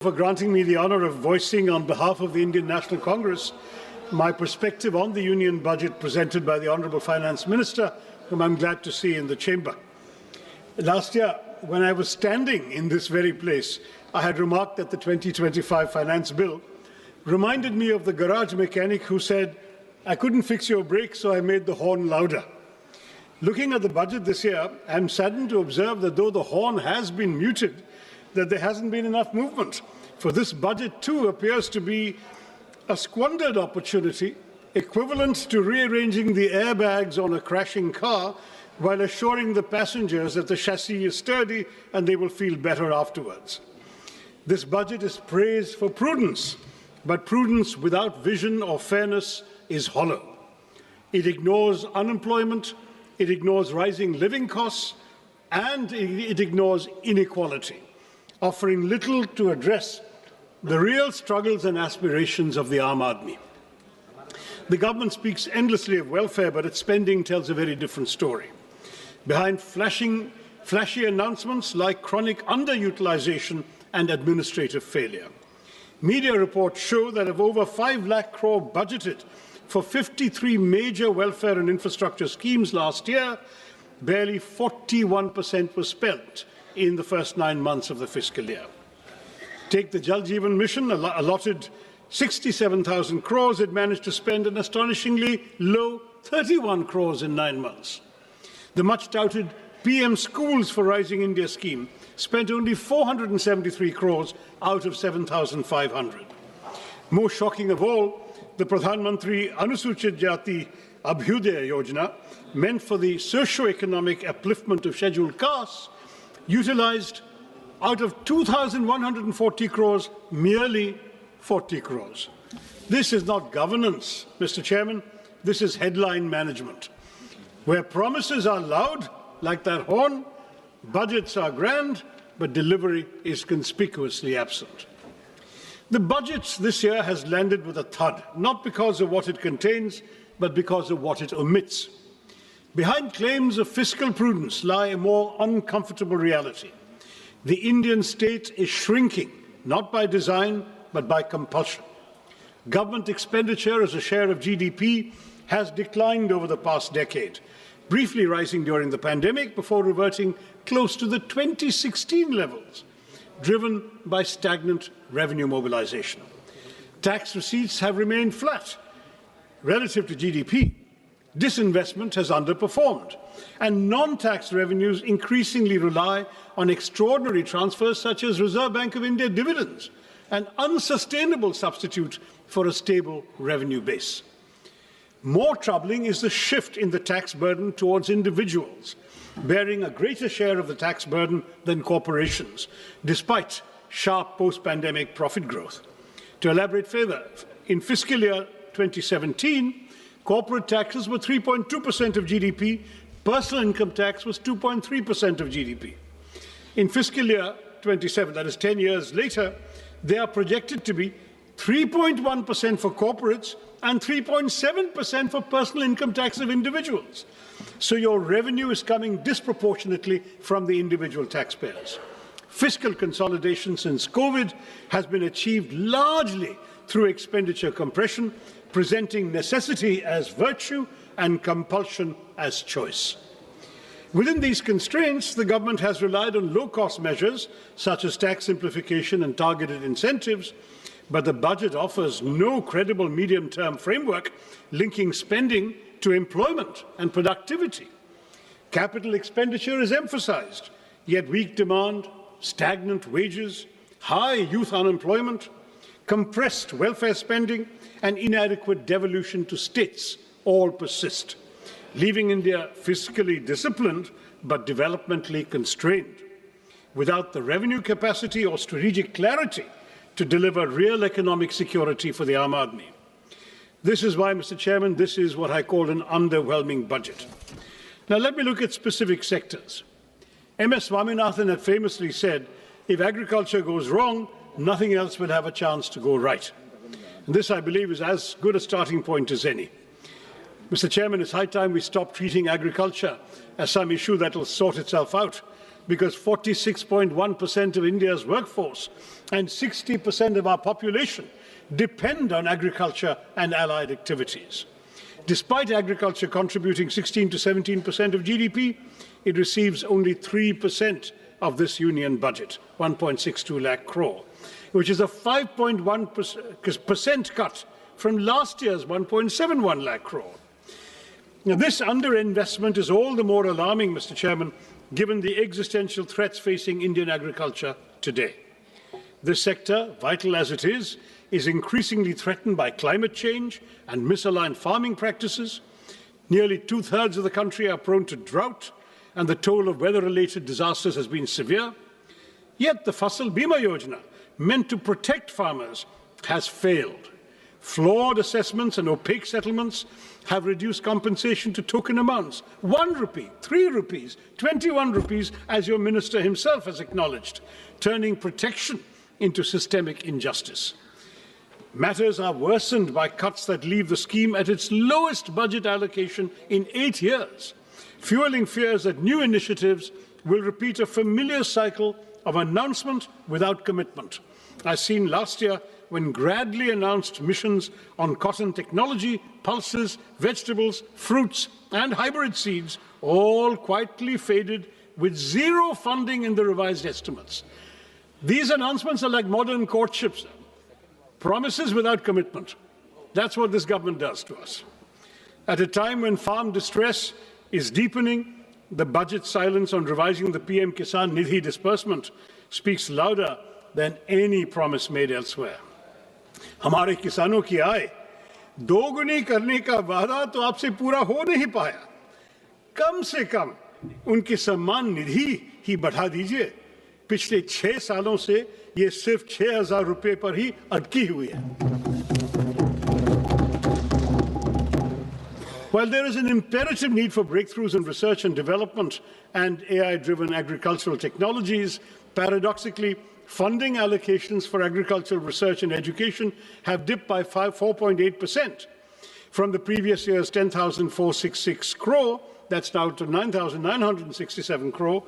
for granting me the honour of voicing on behalf of the Indian National Congress my perspective on the Union budget presented by the Honourable Finance Minister, whom I'm glad to see in the chamber. Last year, when I was standing in this very place, I had remarked that the 2025 Finance Bill reminded me of the garage mechanic who said, "I couldn't fix your brake, so I made the horn louder." Looking at the budget this year, I'm saddened to observe that though the horn has been muted, that there hasn't been enough movement. For this budget too appears to be a squandered opportunity, equivalent to rearranging the airbags on a crashing car while assuring the passengers that the chassis is sturdy and they will feel better afterwards. This budget is praised for prudence, but prudence without vision or fairness is hollow. It ignores unemployment, it ignores rising living costs, and it ignores inequality, offering little to address the real struggles and aspirations of the Aam Aadmi. The government speaks endlessly of welfare, but its spending tells a very different story. Behind flashy announcements like chronic underutilization and administrative failure. Media reports show that of over 5 lakh crore budgeted for 53 major welfare and infrastructure schemes last year, barely 41% was spent in the first 9 months of the fiscal year. Take the Jal Jeevan Mission, allotted 67,000 crores, it managed to spend an astonishingly low 31 crores in 9 months. The much-touted PM Schools for Rising India scheme spent only 473 crores out of 7,500. Most shocking of all, the Pradhan Mantri Anusuchit Jati Abhyudaya Yojana, meant for the socio-economic upliftment of scheduled castes, utilized out of 2,140 crores, merely 40 crores. This is not governance, Mr. Chairman. This is headline management. Where promises are loud, like that horn, budgets are grand, but delivery is conspicuously absent. The budget this year has landed with a thud, not because of what it contains, but because of what it omits. Behind claims of fiscal prudence lie a more uncomfortable reality. The Indian state is shrinking, not by design, but by compulsion. Government expenditure as a share of GDP has declined over the past decade, briefly rising during the pandemic before reverting close to the 2016 levels, driven by stagnant revenue mobilization. Tax receipts have remained flat relative to GDP. Disinvestment has underperformed, and non-tax revenues increasingly rely on extraordinary transfers such as Reserve Bank of India dividends, an unsustainable substitute for a stable revenue base. More troubling is the shift in the tax burden towards individuals, bearing a greater share of the tax burden than corporations, despite sharp post-pandemic profit growth. To elaborate further, in fiscal year 2017, corporate taxes were 3.2% of GDP, personal income tax was 2.3% of GDP. In fiscal year 27, that is 10 years later, they are projected to be 3.1% for corporates and 3.7% for personal income tax of individuals. So your revenue is coming disproportionately from the individual taxpayers. Fiscal consolidation since COVID has been achieved largely through expenditure compression, presenting necessity as virtue and compulsion as choice. Within these constraints, the government has relied on low-cost measures such as tax simplification and targeted incentives, but the budget offers no credible medium-term framework linking spending to employment and productivity. Capital expenditure is emphasized, yet weak demand, stagnant wages, high youth unemployment, compressed welfare spending, and inadequate devolution to states all persist, leaving India fiscally disciplined but developmentally constrained, without the revenue capacity or strategic clarity to deliver real economic security for the Aam Aadmi. This is why, Mr. Chairman, this is what I call an underwhelming budget. Now let me look at specific sectors. M.S. Swaminathan had famously said, if agriculture goes wrong, nothing else will have a chance to go right. And this, I believe, is as good a starting point as any. Mr. Chairman, it's high time we stop treating agriculture as some issue that will sort itself out. because 46.1% of India's workforce and 60% of our population depend on agriculture and allied activities. Despite agriculture contributing 16 to 17% of GDP, it receives only 3% of this union budget, 1.62 lakh crore, which is a 5.1% cut from last year's 1.71 lakh crore. Now, this underinvestment is all the more alarming, Mr. Chairman, given the existential threats facing Indian agriculture today. This sector, vital as it is increasingly threatened by climate change and misaligned farming practices. Nearly two-thirds of the country are prone to drought, and the toll of weather-related disasters has been severe. Yet the Fasal Bima Yojana, meant to protect farmers, has failed. Flawed assessments and opaque settlements have reduced compensation to token amounts, 1 rupee, 3 rupees, 21 rupees, as your minister himself has acknowledged, turning protection into systemic injustice. Matters are worsened by cuts that leave the scheme at its lowest budget allocation in 8 years, fueling fears that new initiatives will repeat a familiar cycle of announcement without commitment, as seen last year when Gradley announced missions on cotton technology, pulses, vegetables, fruits, and hybrid seeds, all quietly faded with zero funding in the revised estimates. These announcements are like modern courtships, promises without commitment. That's what this government does to us. At a time when farm distress is deepening, the budget silence on revising the PM Kisan Nidhi disbursement speaks louder than any promise made elsewhere. हमारे किसानों की आय दोगुनी करने का वादा तो आपसे पूरा हो नहीं पाया। कम से कम उनकी सम्मान निधि ही बढ़ा दीजिए। पिछले 6 सालों से ये सिर्फ 6,000 रुपए पर ही अटकी हुई है। While there is an imperative need for breakthroughs in research and development and AI-driven agricultural technologies, paradoxically, funding allocations for agricultural research and education have dipped by 4.8% from the previous year's 10,466 crore, that's now to 9,967 crore,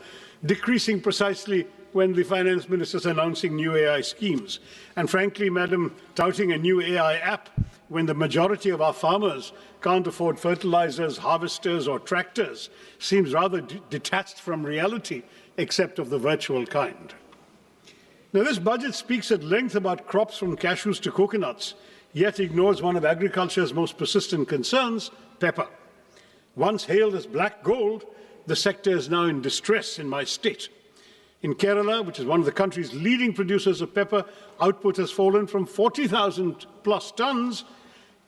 decreasing precisely when the finance minister is announcing new AI schemes. And frankly, Madam, touting a new AI app when the majority of our farmers can't afford fertilizers, harvesters, or tractors seems rather detached from reality, except of the virtual kind. Now, this budget speaks at length about crops from cashews to coconuts, yet ignores one of agriculture's most persistent concerns, pepper. Once hailed as black gold, the sector is now in distress in my state. In Kerala, which is one of the country's leading producers of pepper, output has fallen from 40,000 plus tons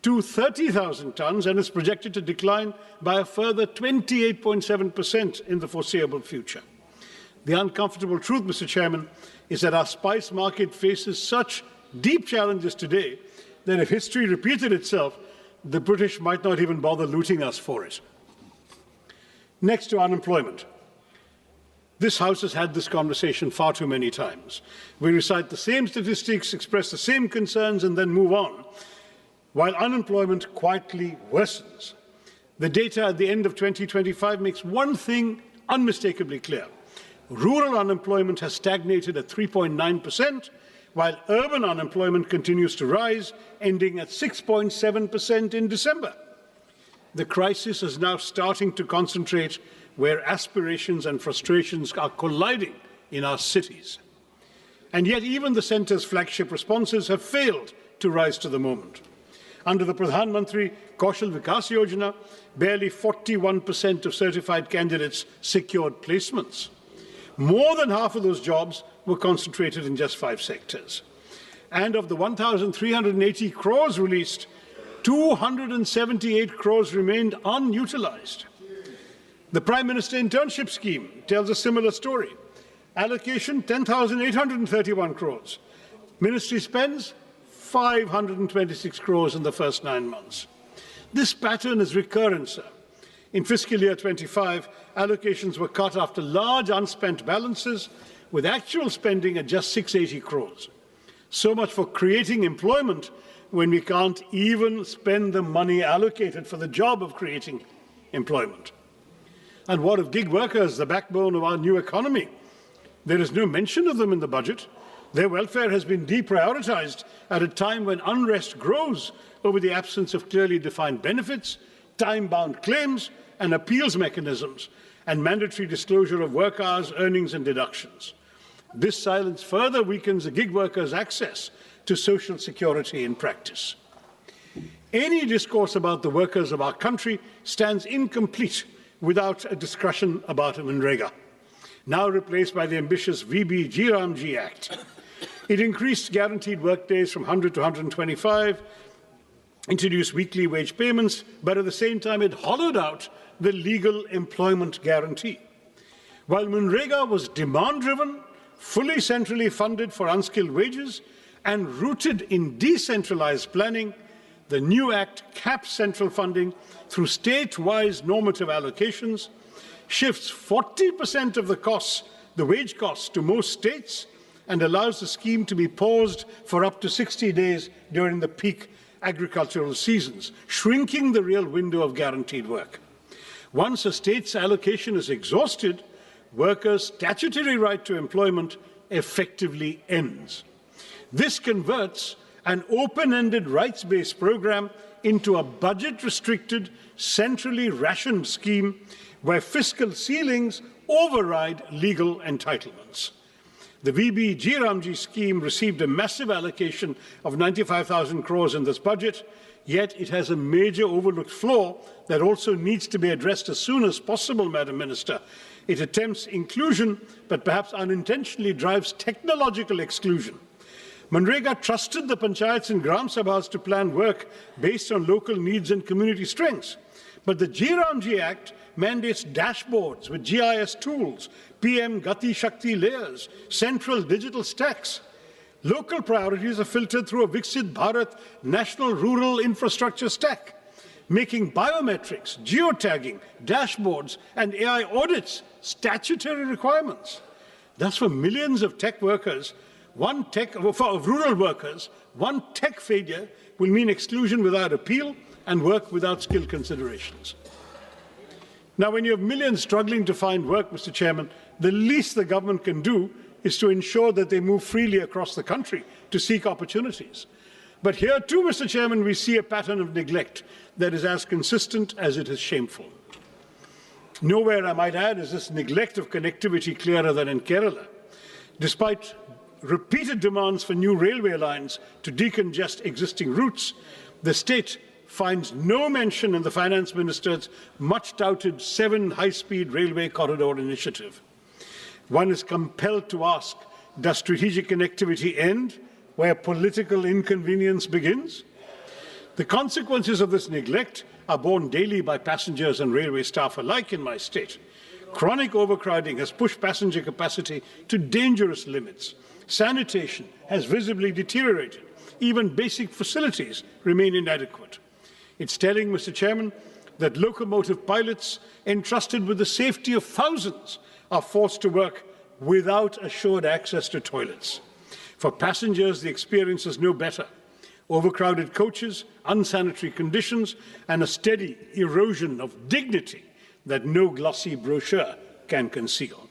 to 30,000 tons and is projected to decline by a further 28.7% in the foreseeable future. The uncomfortable truth, Mr. Chairman, is that our spice market faces such deep challenges today that if history repeated itself, the British might not even bother looting us for it. Next to unemployment. This House has had this conversation far too many times. We recite the same statistics, express the same concerns, and then move on, while unemployment quietly worsens. The data at the end of 2025 makes one thing unmistakably clear. Rural unemployment has stagnated at 3.9%, while urban unemployment continues to rise, ending at 6.7% in December. The crisis is now starting to concentrate where aspirations and frustrations are colliding in our cities. And yet even the centre's flagship responses have failed to rise to the moment. Under the Pradhan Mantri Kaushal Vikas Yojana, barely 41% of certified candidates secured placements. More than half of those jobs were concentrated in just 5 sectors. And of the 1,380 crores released, 278 crores remained unutilized. The Prime Minister Internship Scheme tells a similar story. Allocation 10,831 crores. Ministry spends 526 crores in the first 9 months. This pattern is recurrent, sir. In fiscal year 25, allocations were cut after large unspent balances, with actual spending at just 680 crores. So much for creating employment when we can't even spend the money allocated for the job of creating employment. And what of gig workers, the backbone of our new economy? There is no mention of them in the budget. Their welfare has been deprioritized at a time when unrest grows over the absence of clearly defined benefits, time-bound claims and appeals mechanisms, and mandatory disclosure of work hours, earnings and deductions. This silence further weakens the gig workers' access to social security in practice. Any discourse about the workers of our country stands incomplete without a discussion about Manrega, now replaced by the ambitious VB-G Act. It increased guaranteed work days from 100 to 125, introduced weekly wage payments, but at the same time it hollowed out the legal employment guarantee. While Manrega was demand-driven, fully centrally funded for unskilled wages, and rooted in decentralized planning, the new Act caps central funding through state-wise normative allocations, shifts 40% of the costs, the wage costs, to most states, and allows the scheme to be paused for up to 60 days during the peak agricultural seasons, shrinking the real window of guaranteed work. Once a state's allocation is exhausted, workers' statutory right to employment effectively ends. This converts an open-ended rights-based program into a budget-restricted, centrally rationed scheme where fiscal ceilings override legal entitlements. The VB-G scheme received a massive allocation of 95,000 crores in this budget, yet it has a major overlooked flaw that also needs to be addressed as soon as possible, Madam Minister. It attempts inclusion, but perhaps unintentionally drives technological exclusion. Manrega trusted the panchayats and gram sabhas to plan work based on local needs and community strengths. But the G Act mandates dashboards with GIS tools, PM Gati Shakti layers, central digital stacks. Local priorities are filtered through a Viksit Bharat National Rural Infrastructure Stack, making biometrics, geotagging, dashboards, and AI audits statutory requirements. Thus, for millions of tech workers, of rural workers, one tech failure will mean exclusion without appeal and work without skill considerations. Now, when you have millions struggling to find work, Mr. Chairman, the least the government can do is to ensure that they move freely across the country to seek opportunities. But here too, Mr. Chairman, we see a pattern of neglect that is as consistent as it is shameful. Nowhere, I might add, is this neglect of connectivity clearer than in Kerala. Despite repeated demands for new railway lines to decongest existing routes, the state finds no mention in the Finance Minister's much-touted 7 high-speed railway corridor initiative. One is compelled to ask, does strategic connectivity end where political inconvenience begins? The consequences of this neglect are borne daily by passengers and railway staff alike in my state. Chronic overcrowding has pushed passenger capacity to dangerous limits. Sanitation has visibly deteriorated. Even basic facilities remain inadequate. It's telling, Mr. Chairman, that locomotive pilots entrusted with the safety of thousands are forced to work without assured access to toilets. For passengers, the experience is no better. Overcrowded coaches, unsanitary conditions, and a steady erosion of dignity that no glossy brochure can conceal.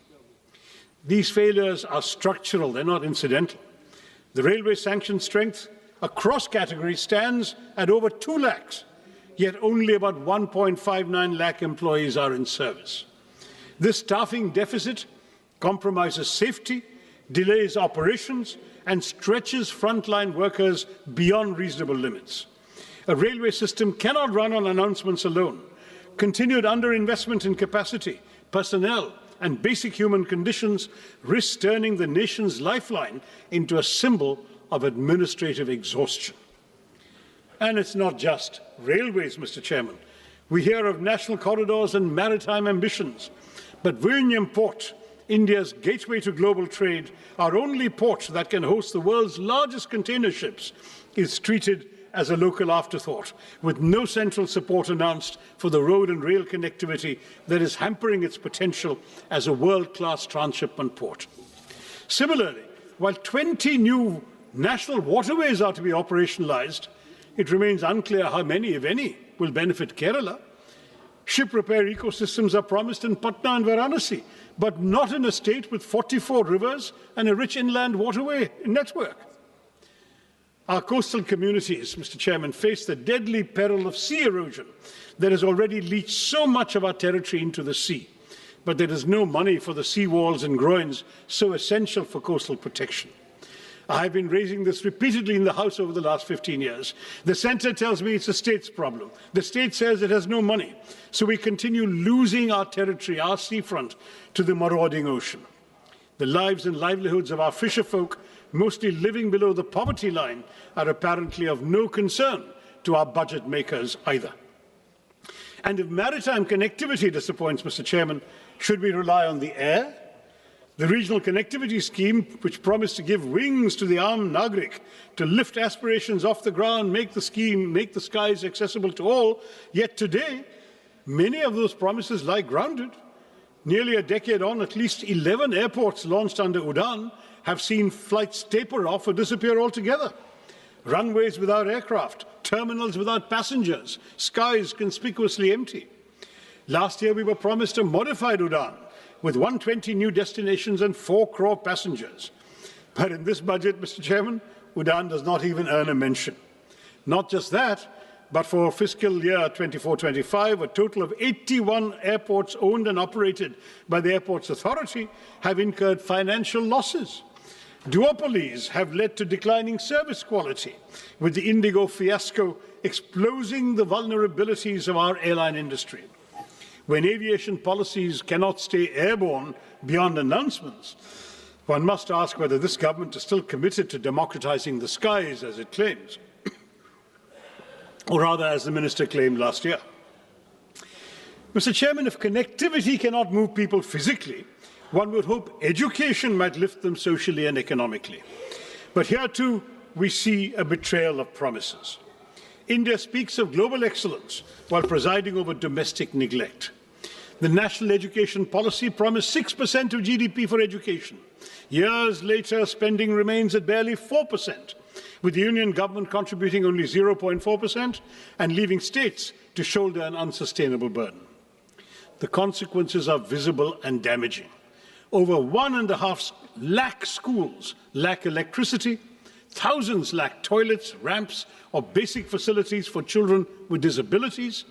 These failures are structural, they're not incidental. The railway sanction strength across categories stands at over 2 lakhs, yet only about 1.59 lakh employees are in service. This staffing deficit compromises safety, delays operations, and stretches frontline workers beyond reasonable limits. A railway system cannot run on announcements alone. Continued underinvestment in capacity, personnel, and basic human conditions risk turning the nation's lifeline into a symbol of administrative exhaustion. And it's not just railways, Mr. Chairman. We hear of national corridors and maritime ambitions. But Vizhinjam Port, India's gateway to global trade, our only port that can host the world's largest container ships, is treated as a local afterthought, with no central support announced for the road and rail connectivity that is hampering its potential as a world-class transshipment port. Similarly, while 20 new national waterways are to be operationalized, it remains unclear how many, if any, will benefit Kerala. Ship repair ecosystems are promised in Patna and Varanasi, but not in a state with 44 rivers and a rich inland waterway network. Our coastal communities, Mr. Chairman, face the deadly peril of sea erosion that has already leached so much of our territory into the sea. But there is no money for the sea walls and groins so essential for coastal protection. I have been raising this repeatedly in the House over the last 15 years. The centre tells me it's the state's problem. The state says it has no money. So we continue losing our territory, our seafront, to the marauding ocean. The lives and livelihoods of our fisherfolk, mostly living below the poverty line, are apparently of no concern to our budget makers either. And if maritime connectivity disappoints, Mr. Chairman, should we rely on the air? The regional connectivity scheme, which promised to give wings to the armed Nagrik to lift aspirations off the ground, make the skies accessible to all, yet today, many of those promises lie grounded. Nearly a decade on, at least 11 airports launched under UDAN have seen flights taper off or disappear altogether. Runways without aircraft, terminals without passengers, skies conspicuously empty. Last year, we were promised a modified UDAN with 120 new destinations and 4 crore passengers. But in this budget, Mr. Chairman, UDAN does not even earn a mention. Not just that, but for fiscal year 24-25, a total of 81 airports owned and operated by the Airports Authority have incurred financial losses. Duopolies have led to declining service quality, with the Indigo fiasco exposing the vulnerabilities of our airline industry. When aviation policies cannot stay airborne beyond announcements, one must ask whether this government is still committed to democratizing the skies, as it claims, or rather, as the minister claimed last year. Mr. Chairman, if connectivity cannot move people physically, one would hope education might lift them socially and economically. But here too, we see a betrayal of promises. India speaks of global excellence while presiding over domestic neglect. The national education policy promised 6% of GDP for education. Years later, spending remains at barely 4%, with the union government contributing only 0.4% and leaving states to shoulder an unsustainable burden. The consequences are visible and damaging. Over 1.5 lakh schools lack electricity, thousands lack toilets, ramps, or basic facilities for children with disabilities,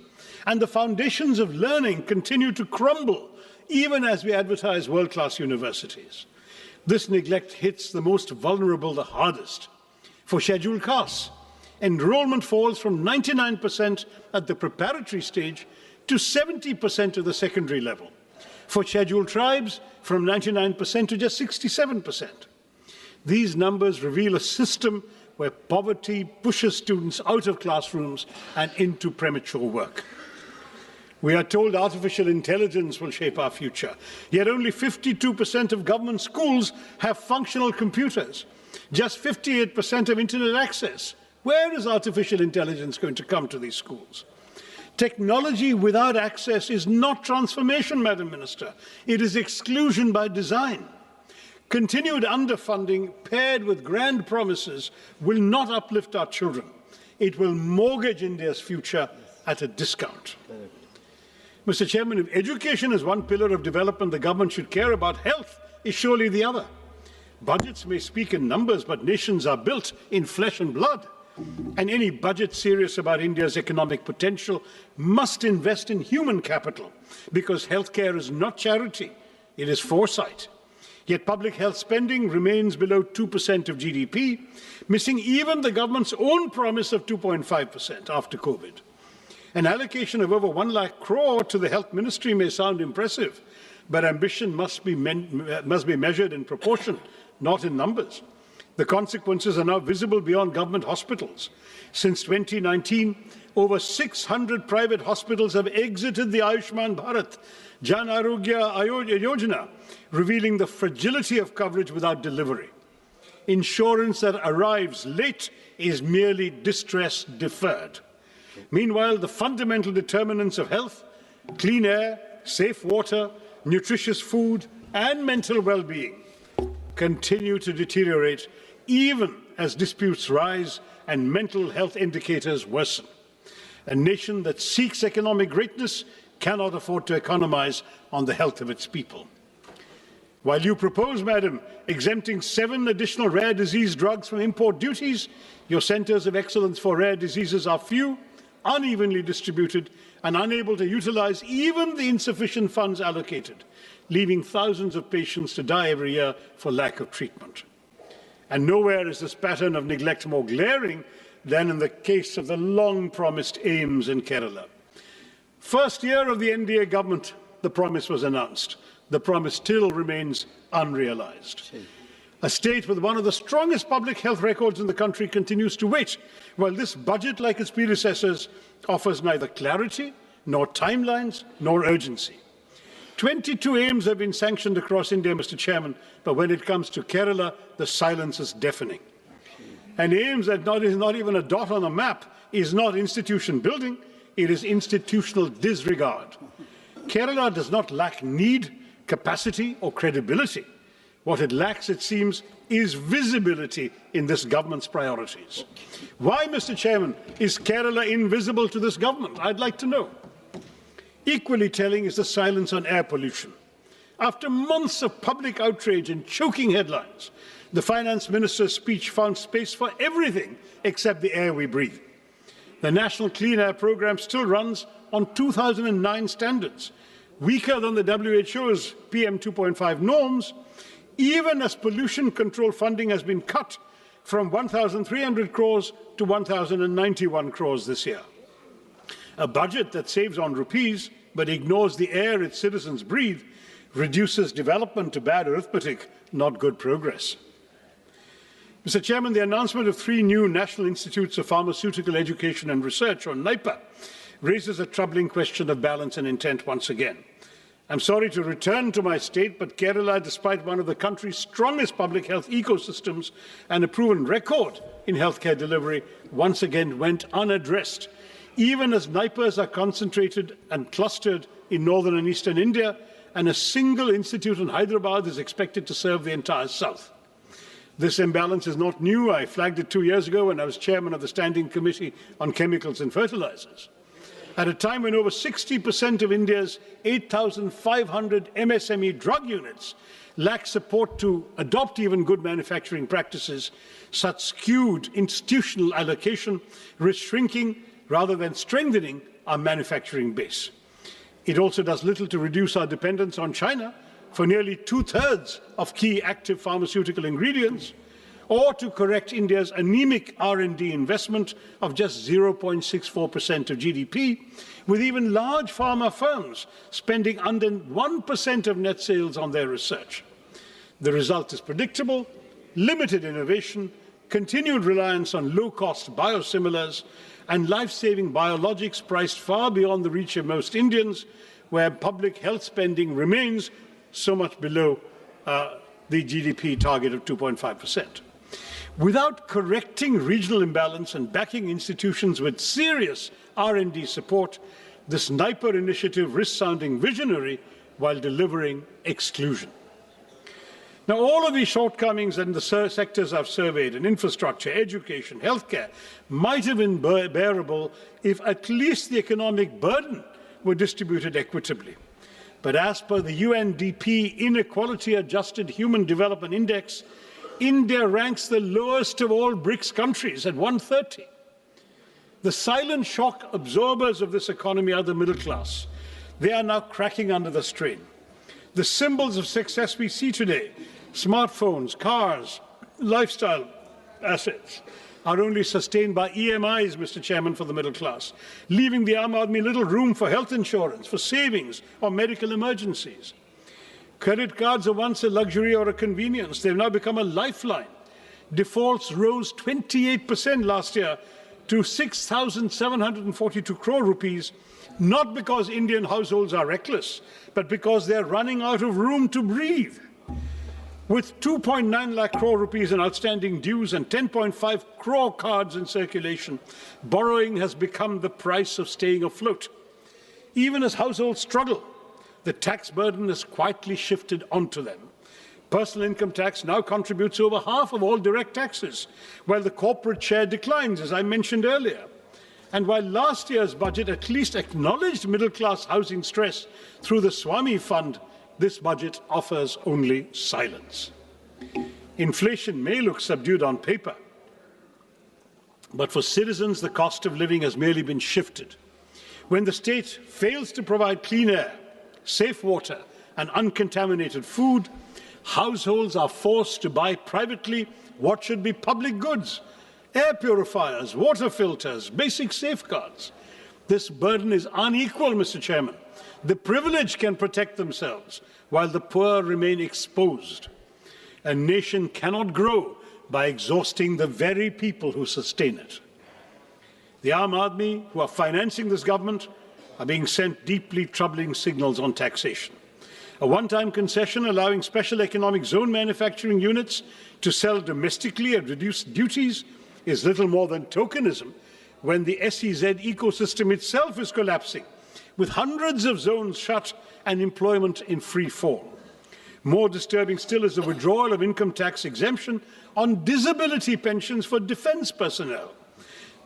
and the foundations of learning continue to crumble even as we advertise world-class universities. This neglect hits the most vulnerable the hardest. For scheduled castes, enrollment falls from 99% at the preparatory stage to 70% at the secondary level. For scheduled tribes, from 99% to just 67%. These numbers reveal a system where poverty pushes students out of classrooms and into premature work. We are told artificial intelligence will shape our future, yet only 52% of government schools have functional computers, just 58% have internet access. Where is artificial intelligence going to come to these schools? Technology without access is not transformation, Madam Minister. It is exclusion by design. Continued underfunding paired with grand promises will not uplift our children. It will mortgage India's future at a discount. Mr. Chairman, if education is one pillar of development the government should care about, health is surely the other. Budgets may speak in numbers, but nations are built in flesh and blood. And any budget serious about India's economic potential must invest in human capital, because healthcare is not charity, it is foresight. Yet public health spending remains below 2% of GDP, missing even the government's own promise of 2.5% after COVID. An allocation of over 1 lakh crore to the health ministry may sound impressive, but ambition must be measured in proportion, not in numbers. The consequences are now visible beyond government hospitals. Since 2019, over 600 private hospitals have exited the Ayushman Bharat Jan Arogya Yojana, revealing the fragility of coverage without delivery. Insurance that arrives late is merely distress deferred. Meanwhile, the fundamental determinants of health, clean air, safe water, nutritious food, and mental well-being continue to deteriorate even as disputes rise and mental health indicators worsen. A nation that seeks economic greatness cannot afford to economize on the health of its people. While you propose, Madam, exempting 7 additional rare disease drugs from import duties, your centres of excellence for rare diseases are few, unevenly distributed, and unable to utilize even the insufficient funds allocated, leaving thousands of patients to die every year for lack of treatment. And nowhere is this pattern of neglect more glaring than in the case of the long-promised AIMS in Kerala. First year of the NDA government, the promise was announced. The promise still remains unrealized. A state with one of the strongest public health records in the country continues to wait, while this budget, like its predecessors, offers neither clarity, nor timelines, nor urgency. 22 AIMS have been sanctioned across India, Mr. Chairman, but when it comes to Kerala, the silence is deafening. And AIMS that is not even a dot on a map is not institution building, it is institutional disregard. Kerala does not lack need, capacity or credibility. What it lacks, it seems, is visibility in this government's priorities. Why, Mr. Chairman, is Kerala invisible to this government? I'd like to know. Equally telling is the silence on air pollution. After months of public outrage and choking headlines, the Finance Minister's speech found space for everything except the air we breathe. The National Clean Air Programme still runs on 2009 standards, weaker than the WHO's PM 2.5 norms, even as pollution control funding has been cut from 1,300 crores to 1,091 crores this year. A budget that saves on rupees but ignores the air its citizens breathe reduces development to bad arithmetic, not good progress. Mr. Chairman, the announcement of 3 new National Institutes of Pharmaceutical Education and Research, or NIPA, raises a troubling question of balance and intent once again. I'm sorry to return to my state, but Kerala, despite one of the country's strongest public health ecosystems and a proven record in healthcare delivery, once again went unaddressed. Even as NIPAs are concentrated and clustered in northern and eastern India, and a single institute in Hyderabad is expected to serve the entire south. This imbalance is not new. I flagged it 2 years ago when I was chairman of the Standing Committee on Chemicals and Fertilizers. At a time when over 60% of India's 8,500 MSME drug units lack support to adopt even good manufacturing practices, such skewed institutional allocation risks shrinking rather than strengthening our manufacturing base. It also does little to reduce our dependence on China for nearly 2/3 of key active pharmaceutical ingredients, or to correct India's anemic R&D investment of just 0.64% of GDP, with even large pharma firms spending under 1% of net sales on their research. The result is predictable: limited innovation, continued reliance on low-cost biosimilars, and life-saving biologics priced far beyond the reach of most Indians, where public health spending remains so much below the GDP target of 2.5%. Without correcting regional imbalance and backing institutions with serious R&D support, this NIPA initiative risks sounding visionary while delivering exclusion. Now, all of these shortcomings in the sectors I've surveyed, in infrastructure, education, healthcare, might have been bearable if at least the economic burden were distributed equitably. But as per the UNDP Inequality Adjusted Human Development Index, India ranks the lowest of all BRICS countries at 130. The silent shock absorbers of this economy are the middle class. They are now cracking under the strain. The symbols of success we see today, smartphones, cars, lifestyle assets, are only sustained by EMIs, Mr. Chairman, for the middle class, leaving the Aam Aadmi little room for health insurance, for savings or medical emergencies. Credit cards are once a luxury or a convenience. They've now become a lifeline. Defaults rose 28% last year to 6,742 crore rupees, not because Indian households are reckless, but because they're running out of room to breathe. With 2.9 lakh crore rupees in outstanding dues and 10.5 crore cards in circulation, borrowing has become the price of staying afloat. Even as households struggle, the tax burden has quietly shifted onto them. Personal income tax now contributes over half of all direct taxes, while the corporate share declines, as I mentioned earlier. And while last year's budget at least acknowledged middle-class housing stress through the Swami Fund, this budget offers only silence. Inflation may look subdued on paper, but for citizens, the cost of living has merely been shifted. When the state fails to provide clean air, safe water, and uncontaminated food, households are forced to buy privately what should be public goods: air purifiers, water filters, basic safeguards. This burden is unequal, Mr. Chairman. The privileged can protect themselves, while the poor remain exposed. A nation cannot grow by exhausting the very people who sustain it. The Aam Aadmi, who are financing this government, are being sent deeply troubling signals on taxation. A one-time concession allowing special economic zone manufacturing units to sell domestically at reduced duties is little more than tokenism when the SEZ ecosystem itself is collapsing, with hundreds of zones shut and employment in free fall. More disturbing still is the withdrawal of income tax exemption on disability pensions for defence personnel.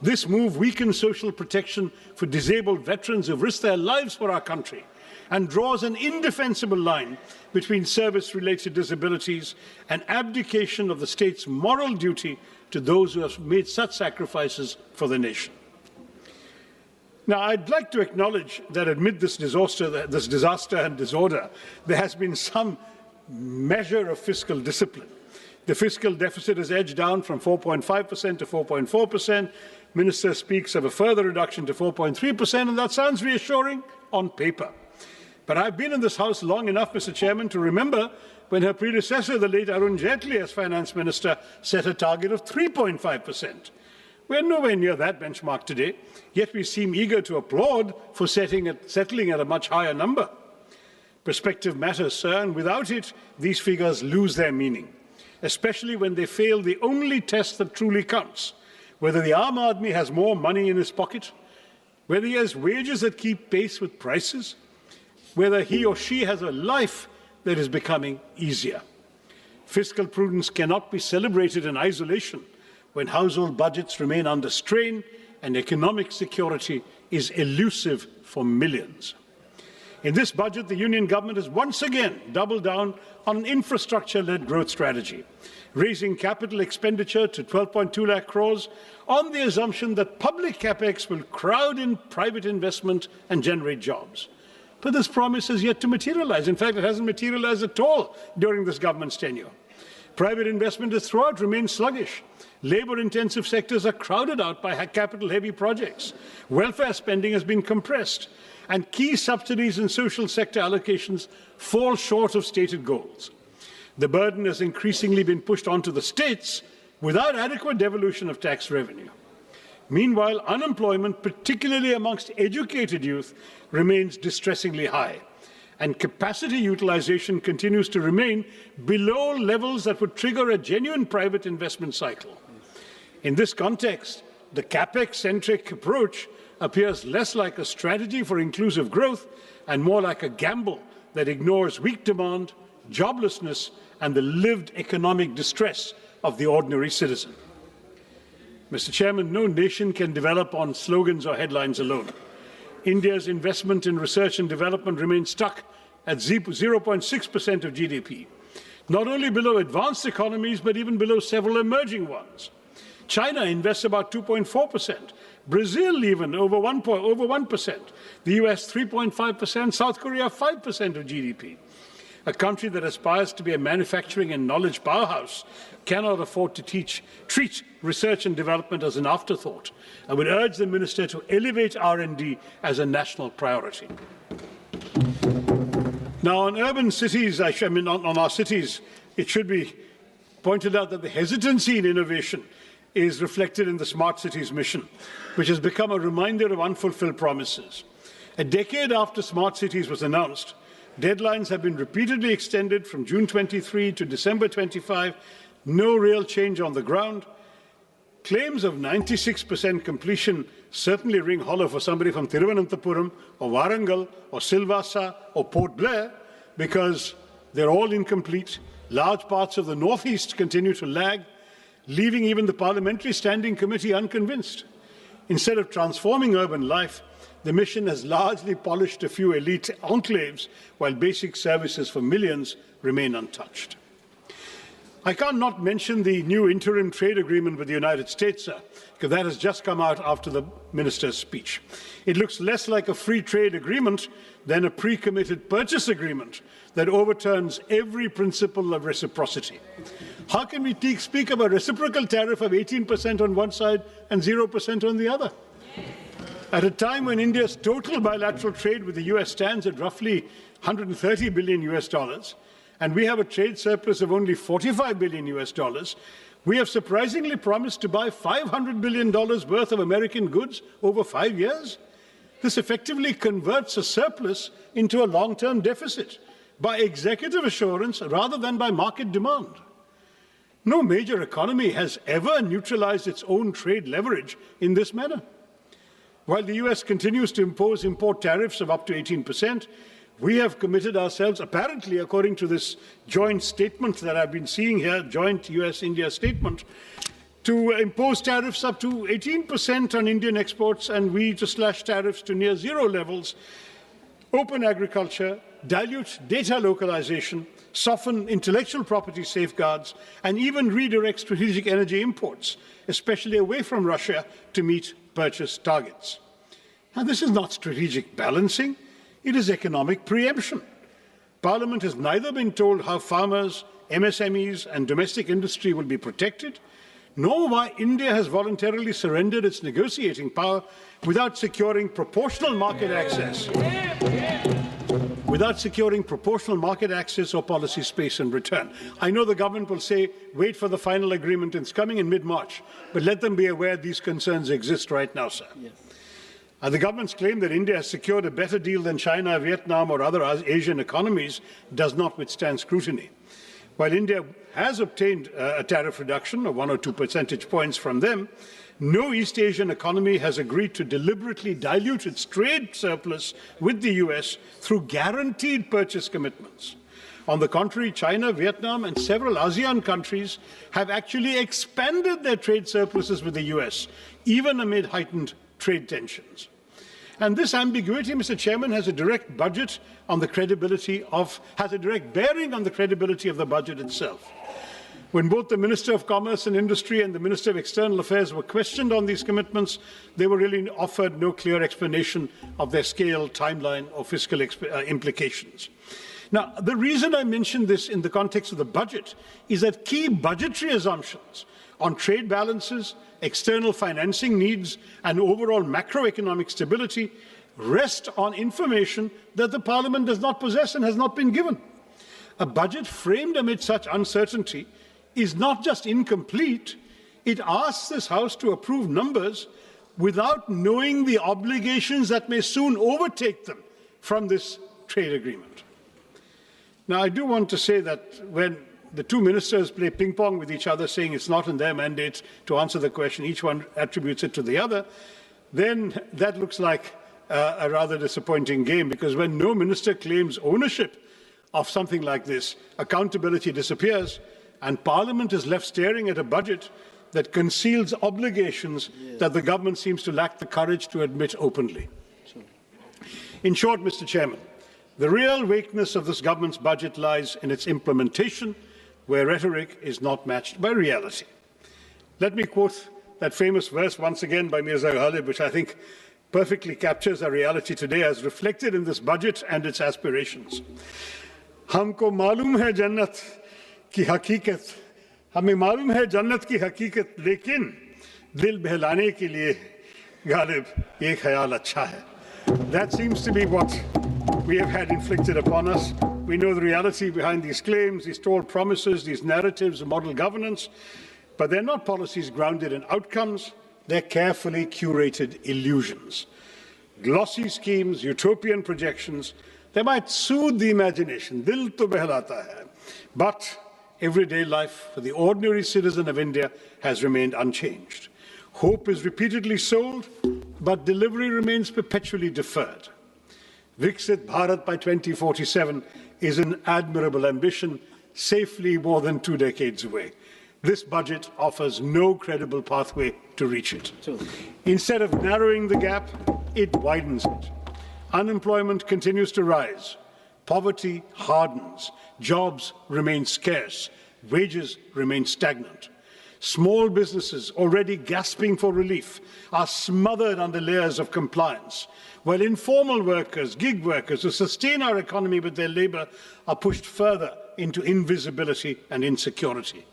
This move weakens social protection for disabled veterans who risk their lives for our country and draws an indefensible line between service-related disabilities and abdication of the state's moral duty to those who have made such sacrifices for the nation. Now, I'd like to acknowledge that amid this disaster and disorder, there has been some measure of fiscal discipline. The fiscal deficit has edged down from 4.5% to 4.4%. Minister speaks of a further reduction to 4.3%, and that sounds reassuring on paper. But I've been in this House long enough, Mr. Chairman, to remember when her predecessor, the late Arun Jaitley, as Finance Minister, set a target of 3.5%. We're nowhere near that benchmark today, yet we seem eager to applaud for settling at a much higher number. Perspective matters, sir, and without it, these figures lose their meaning, especially when they fail the only test that truly counts: whether the Aam Aadmi has more money in his pocket, whether he has wages that keep pace with prices, whether he or she has a life that is becoming easier. Fiscal prudence cannot be celebrated in isolation when household budgets remain under strain and economic security is elusive for millions. In this budget, the Union government has once again doubled down on an infrastructure-led growth strategy, raising capital expenditure to 12.2 lakh crores on the assumption that public capex will crowd in private investment and generate jobs. But this promise has yet to materialize. In fact, it hasn't materialized at all during this government's tenure. Private investment has throughout remained sluggish. Labour-intensive sectors are crowded out by capital-heavy projects. Welfare spending has been compressed, and key subsidies and social sector allocations fall short of stated goals. The burden has increasingly been pushed onto the states without adequate devolution of tax revenue. Meanwhile, unemployment, particularly amongst educated youth, remains distressingly high, and capacity utilization continues to remain below levels that would trigger a genuine private investment cycle. In this context, the capex-centric approach appears less like a strategy for inclusive growth and more like a gamble that ignores weak demand, joblessness, and the lived economic distress of the ordinary citizen. Mr. Chairman, no nation can develop on slogans or headlines alone. India's investment in research and development remains stuck at 0.6% of GDP, not only below advanced economies, but even below several emerging ones. China invests about 2.4%, Brazil even over 1%, the US 3.5%, South Korea 5% of GDP. A country that aspires to be a manufacturing and knowledge powerhouse cannot afford to treat research and development as an afterthought. I would urge the Minister to elevate R&D as a national priority. Now, on urban cities, on our cities, it should be pointed out that the hesitancy in innovation is reflected in the Smart Cities mission, which has become a reminder of unfulfilled promises. A decade after Smart Cities was announced, deadlines have been repeatedly extended from June 23 to December 25, no real change on the ground. Claims of 96% completion certainly ring hollow for somebody from Thiruvananthapuram or Warangal or Silvassa or Port Blair, because they're all incomplete. Large parts of the northeast continue to lag, leaving even the Parliamentary Standing Committee unconvinced. Instead of transforming urban life, the mission has largely polished a few elite enclaves, while basic services for millions remain untouched. I can't not mention the new interim trade agreement with the United States, sir, because that has just come out after the minister's speech. It looks less like a free trade agreement than a pre-committed purchase agreement that overturns every principle of reciprocity. How can we speak of a reciprocal tariff of 18% on one side and 0% on the other? At a time when India's total bilateral trade with the US stands at roughly 130 billion US dollars, and we have a trade surplus of only 45 billion US dollars, we have surprisingly promised to buy $500 billion worth of American goods over 5 years. This effectively converts a surplus into a long-term deficit by executive assurance rather than by market demand. No major economy has ever neutralized its own trade leverage in this manner. While the US continues to impose import tariffs of up to 18%, we have committed ourselves, apparently according to this joint statement that I've been seeing here, joint US-India statement, to impose tariffs up to 18% on Indian exports, and we to slash tariffs to near zero levels, open agriculture, dilute data localization, soften intellectual property safeguards, and even redirect strategic energy imports, especially away from Russia, to meet purchase targets. Now, this is not strategic balancing. It is economic preemption. Parliament has neither been told how farmers, MSMEs, and domestic industry will be protected, nor why India has voluntarily surrendered its negotiating power without securing proportional market access. Without securing proportional market access or policy space in return. I know the government will say, wait for the final agreement, it's coming in mid-March, but let them be aware these concerns exist right now, sir. Yes. The government's claim that India has secured a better deal than China, Vietnam, or other Asian economies does not withstand scrutiny. While India has obtained a tariff reduction of 1 or 2 percentage points from them, no East Asian economy has agreed to deliberately dilute its trade surplus with the US through guaranteed purchase commitments. On the contrary, China, Vietnam, and several ASEAN countries have actually expanded their trade surpluses with the US, even amid heightened trade tensions. And this ambiguity, Mr. Chairman, has a direct bearing on the credibility of the budget itself. When both the Minister of Commerce and Industry and the Minister of External Affairs were questioned on these commitments, they were really offered no clear explanation of their scale, timeline, or fiscal implications. Now, the reason I mention this in the context of the budget is that key budgetary assumptions on trade balances, external financing needs, and overall macroeconomic stability rest on information that the Parliament does not possess and has not been given. A budget framed amid such uncertainty is not just incomplete, it asks this House to approve numbers without knowing the obligations that may soon overtake them from this trade agreement. Now, I do want to say that when the two ministers play ping-pong with each other, saying it's not in their mandate to answer the question, each one attributes it to the other, then that looks like a rather disappointing game, because when no minister claims ownership of something like this, accountability disappears, and Parliament is left staring at a budget that conceals obligations that the government seems to lack the courage to admit openly. In short, Mr. Chairman, the real weakness of this government's budget lies in its implementation, where rhetoric is not matched by reality. Let me quote that famous verse once again by Mirza Ghalib, which I think perfectly captures our reality today as reflected in this budget and its aspirations. हमको मालूम है जन्नत की हकीकत, हमें मालूम है जन्नत की हकीकत, लेकिन दिल बहलाने के लिए गालिब ये ख्याल अच्छा है. That seems to be what we have had inflicted upon us. We know the reality behind these claims, these tall promises, these narratives of model governance, but they're not policies grounded in outcomes. They're carefully curated illusions. Glossy schemes, utopian projections, they might soothe the imagination, dil to behlata hai. But everyday life for the ordinary citizen of India has remained unchanged. Hope is repeatedly sold, but delivery remains perpetually deferred. Viksit Bharat by 2047 is an admirable ambition, safely more than 2 decades away. This budget offers no credible pathway to reach it. Instead of narrowing the gap, it widens it. Unemployment continues to rise. Poverty hardens. Jobs remain scarce. Wages remain stagnant. Small businesses, already gasping for relief, are smothered under layers of compliance, while informal workers, gig workers who sustain our economy with their labour are pushed further into invisibility and insecurity.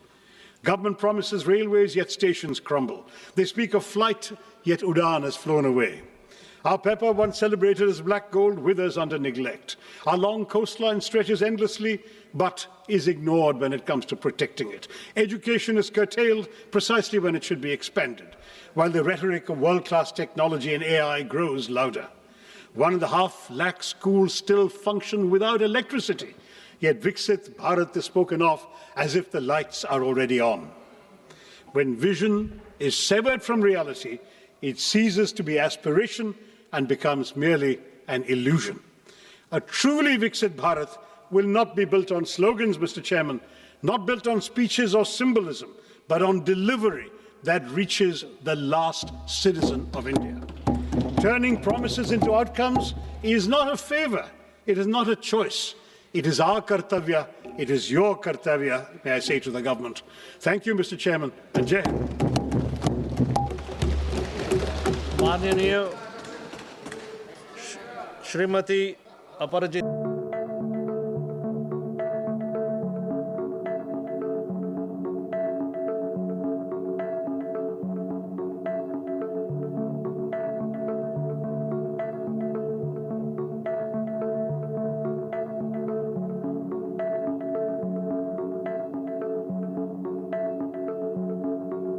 Government promises railways, yet stations crumble. They speak of flight, yet Udan has flown away. Our pepper, once celebrated as black gold, withers under neglect. Our long coastline stretches endlessly, but is ignored when it comes to protecting it. Education is curtailed precisely when it should be expanded, while the rhetoric of world-class technology and AI grows louder. 1.5 lakh schools still function without electricity, yet Viksit Bharat is spoken of as if the lights are already on. When vision is severed from reality, it ceases to be aspiration and becomes merely an illusion. A truly Viksit Bharat will not be built on slogans, Mr. Chairman, not built on speeches or symbolism, but on delivery that reaches the last citizen of India. Turning promises into outcomes is not a favour, it is not a choice. It is our kartavya, it is your kartavya, may I say to the government. Thank you, Mr. Chairman, and Jai Hind. माननीय श्रीमती अपराजिता